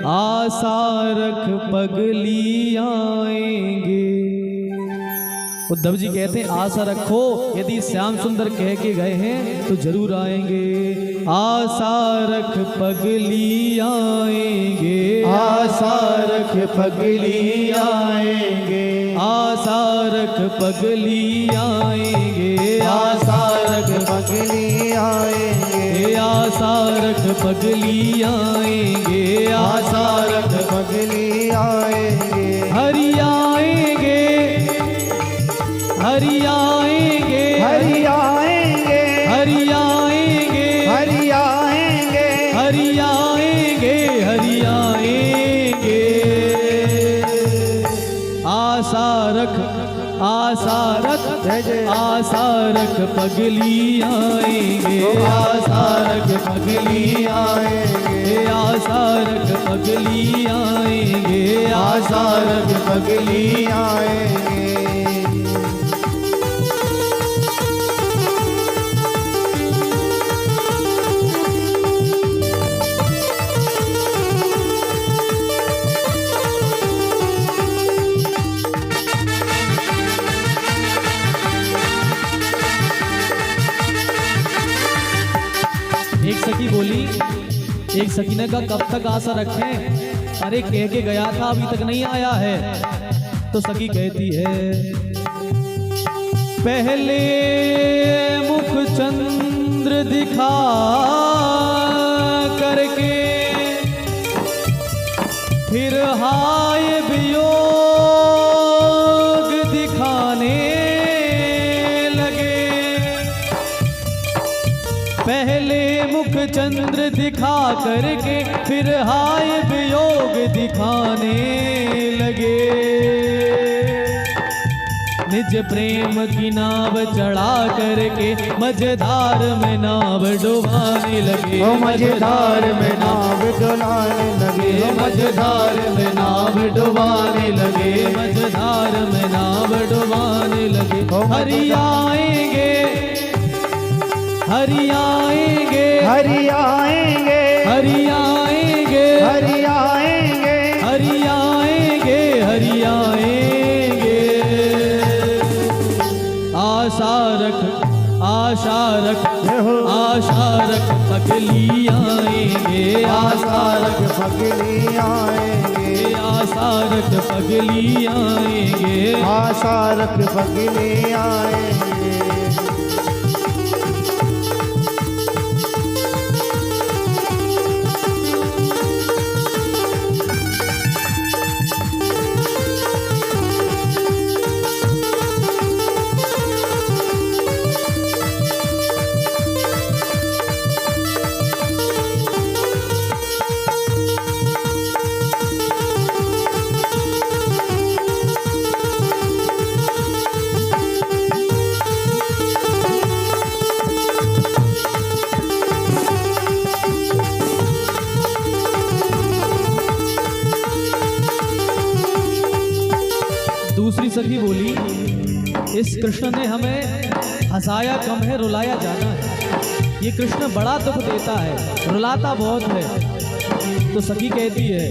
आशा रख पगली आएंगे। उद्धव जी कहते हैं आशा रखो, यदि श्याम सुंदर कह के गए हैं तो जरूर आएंगे। आशा रख पगली आएंगे, आशा रख पगली आएंगे, आशा रख पगली आएंगे, आशा रख पगली आएंगे, आशा रख पगली आएंगे, आशा रख पगली आएंगे। हरि आएंगे, हरि आएंगे, हरि आएंगे, हरि आएंगे, हरि आएंगे, हरि आएंगे, हरि आएंगे। आशा रख, आशा रख, जय जय। आशा रख पगली आएंगे, आशा रख पगली आएंगे, आशा रख पगली आएंगे, आशा रख पगली आएंगे। एक सखी बोली, एक सखी ने कहा कब तक आशा रखें, अरे कह के गया था अभी तक नहीं आया है। तो सखी कहती है पहले मुख चंद्र दिखा करके फिर हाय वियोग दिखाने लगे। पहले मुख चंद्र दिखा करके फिर हाय वियोग दिखाने लगे। निज प्रेम की नाव चढ़ा करके मझधार में नाव डुबाने लगे। ओ मझधार में नाव डुलाने लगे, मझधार में नाव डुबाने लगे, मझधार में नाव डुबाने लगे। हरि आएंगे, हरि आएंगे, हरि आएंगे, हरि आएंगे, हरि आएंगे, हरि आएंगे, हरि आएंगे। आशा रख, आशा रख, आशा रख पगली आएंगे, आशा रख पगली आएंगे, आशा रख पगली आएंगे, आशा रख पगली आएंगे। दूसरी सखी बोली इस कृष्ण ने हमें हंसाया कम है, रुलाया ज्यादा है। ये कृष्ण बड़ा दुख देता है, रुलाता बहुत है। तो सखी कहती है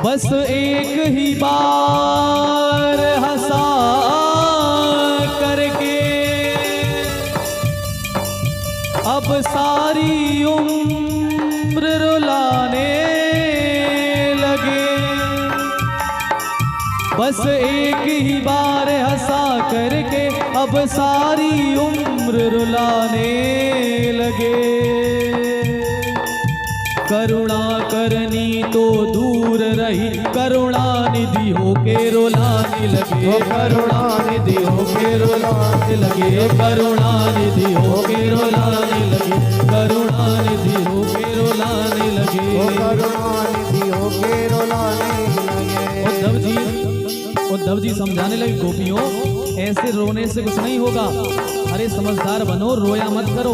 बस एक ही बार हंसा करके अब सारी उम्र रुलाने लगे। बस एक ही बार हंसा करके अब सारी उम्र रुलाने लगे। करुणा करनी तो दूर रही, करुणा निधि होके रुलाने लगे। करुणा निधि होके रुलाने लगे, करुणा निधि होके रुलाने लगे, करुणा निधि होके रुलाने लगे, करुणा निधि होके रुलाने लगे। उद्धव जी समझाने लगे गोपियों ऐसे रोने से कुछ नहीं होगा, अरे समझदार बनो, रोया मत करो,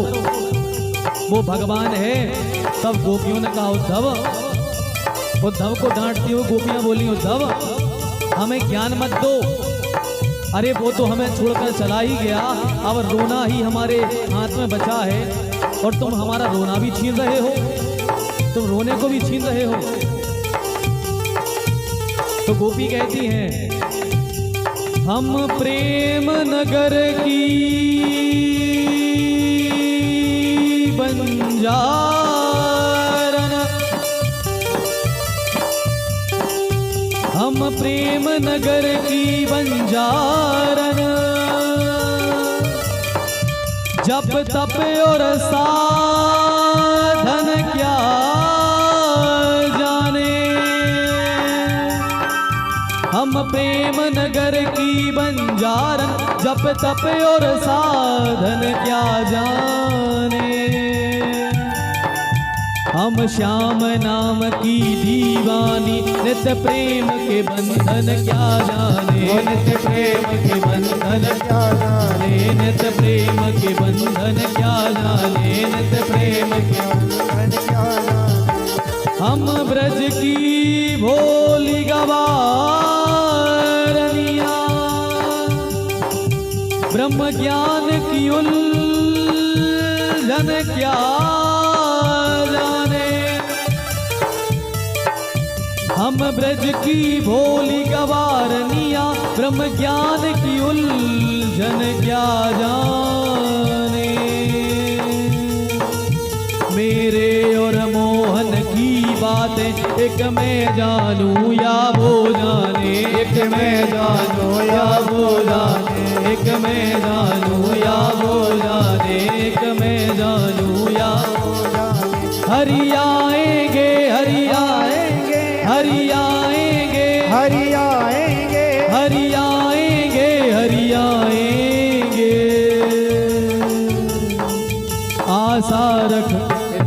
वो भगवान है। तब गोपियों ने कहा उद्धव को डांटती हुई गोपियां बोली उद्धव हमें ज्ञान मत दो, अरे वो तो हमें छोड़कर चला ही गया, अब रोना ही हमारे हाथ में बचा है और तुम हमारा रोना भी छीन रहे हो। तुम रोने को भी छीन रहे हो। तो गोपी कहती हैं, हम प्रेम नगर की बंजारन, हम प्रेम नगर की बंजारन, जप तप और साधन क्या जाने। हम प्रेम नगर की बंजारन, जप तप और साधन क्या जाने। हम श्याम नाम की दीवानी, नित्य प्रेम के बंधन क्या जाने। नित्य प्रेम के बंधन क्या जाने, नित्य प्रेम के बंधन क्या जाने, नित्य प्रेम के बंधन क्या जाने। हम ब्रज की भोली गवारनिया, ब्रह्म ज्ञान की उलझन क्या जाने। हम ब्रज की भोली गवारनिया, ब्रह्म ज्ञान की उलझन क्या जाने। मेरे और मोहन की बातें एक मैं जानूं या वो जाने। एक मैं जानूं या वो जाने, एक मैं जानूं या वो जाने, एक मैं जानूं या वो जाने। हरि आएंगे, हरि आएंगे, हरि आएंगे, हरि आएंगे, हरि आएंगे, हरि आएंगे। आशा रख,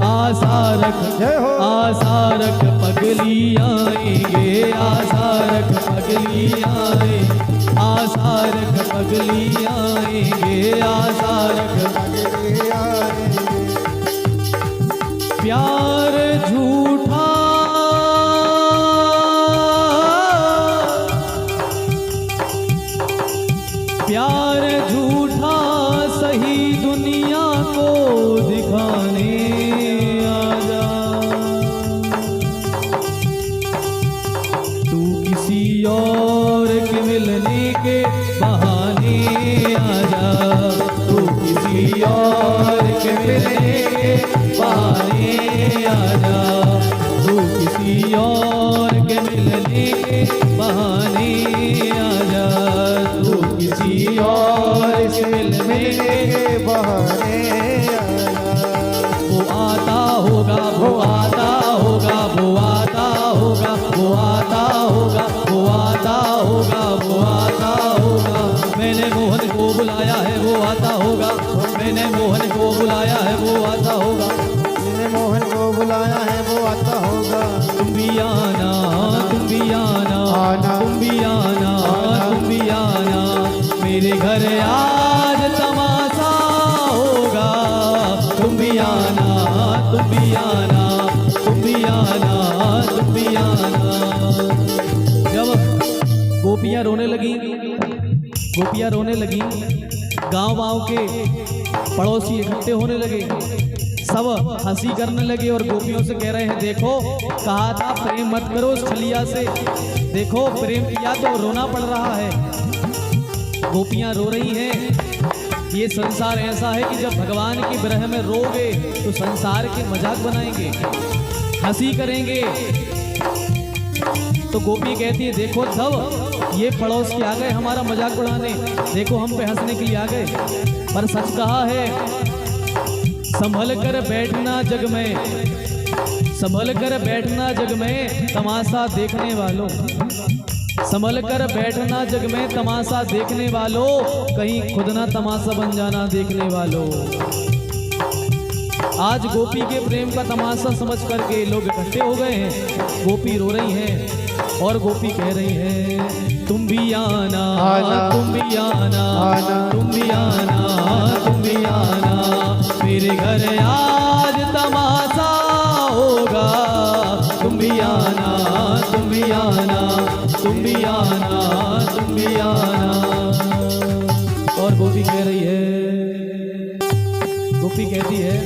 आशा रख, जय हो। आशा रख पगली आएंगे, आशा रख पगली आएंगे, आशा रख पगली आएंगे, आशा रख पगली आएंगे। प्यार झूठा प्यार झूठा सही दुनिया को दिखाने आजा। तू किसी और के मिलने के बहाने आजा, तू किसी और के मिलने के बहाने आजा, तू किसी और के मिलने के बहाने आजा, तू किसी और के मिलने के बहाने वो आता होगा, वो आता होगा, वो आता होगा, वो आता होगा, वो आता होगा, वो आता होगा। मैंने मोहन को बुलाया है, वो आता होगा। मैंने मोहन को बुलाया है, वो आता होगा। मैंने मोहन को बुलाया है, वो आता होगा। तुम भी आना, तुम भी आना, आना। तुम भी आना, तुम भी आना। मेरे घर आज तमाशा होगा। तुम भी आना, तुम भी आना, तुम भी आना, तुम भी आना। जब गोपियां रोने लगी, गोपियां रोने लगी, गांव के पड़ोसी इकट्ठे होने लगे, सब हंसी करने लगे और गोपियों से कह रहे हैं, देखो कहा था प्रेम मत करो उस छलिया से, देखो प्रेम किया तो रोना पड़ रहा है। गोपियां रो रही हैं। ये संसार ऐसा है कि जब भगवान की विरह में रोगे तो संसार के मजाक बनाएंगे, हंसी करेंगे। तो गोपी कहती है, देखो तब ये पड़ोस के आ गए हमारा मजाक उड़ाने, देखो हम पे हंसने के लिए आ गए। पर सच कहा है, संभल कर बैठना जग में, संभल कर बैठना जग में तमाशा देखने वालों, संभल कर बैठना जग में तमाशा देखने वालों, कहीं खुद ना तमाशा बन जाना देखने वालों। आज गोपी के प्रेम का तमाशा समझ करके लोग इकट्ठे हो गए हैं। गोपी रो रही हैं और गोपी कह रही है, तुम भी आना, तुम भी आना, तुम भी आना, तुम भी आना। मेरे घर आज तमाशा होगा। तुम भी आना, तुम भी आना, तुम भी आना, तुम भी आना। और गोपी कह रही है, गोपी कहती है,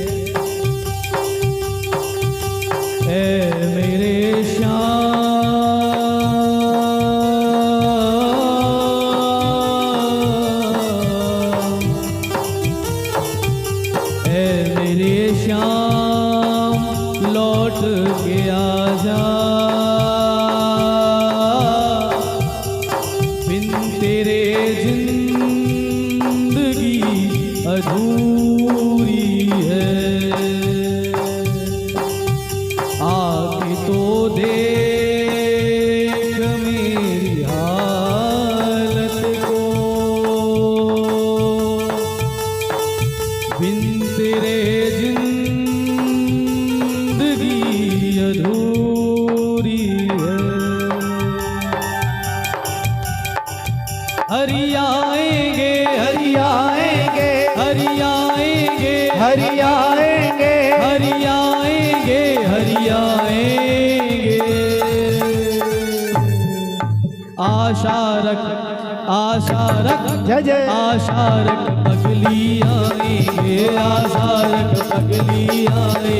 ए मेरे श्याम, ए मेरे श्याम लौट के आजा, बिन तेरे जिंदगी अधूरी है। आके तो देख मेरी हालत को, बिन तेरे जिंदगी अधूरी है। हरि आएंगे हरि आएंगे हरि आएंगे हरि आएंगे हरि आएंगे हरि आएंगे। आशा रख जय जय आशा रख पगली आएंगे, आशा रख पगली आएंगे,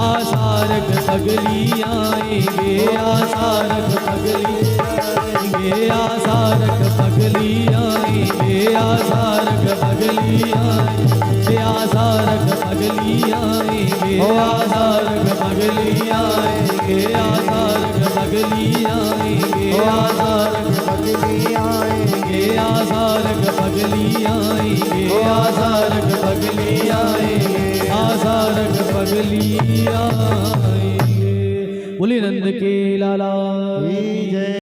आशा रख पगली आएंगे, आशा रख पगली आएंगे, आशा रख पगली आएंगे, आशा रख पगली आएंगे, आशा रख पगली आएंगे, आशा रख पगली आएंगे, आशा रख पगली आएंगे, आशा रख पगली आएंगे आशा रख पगली आएंगे, आशा रख पगली आएंगे, आशा रख पगली आएंगे। बोले नंद के लाला की जय।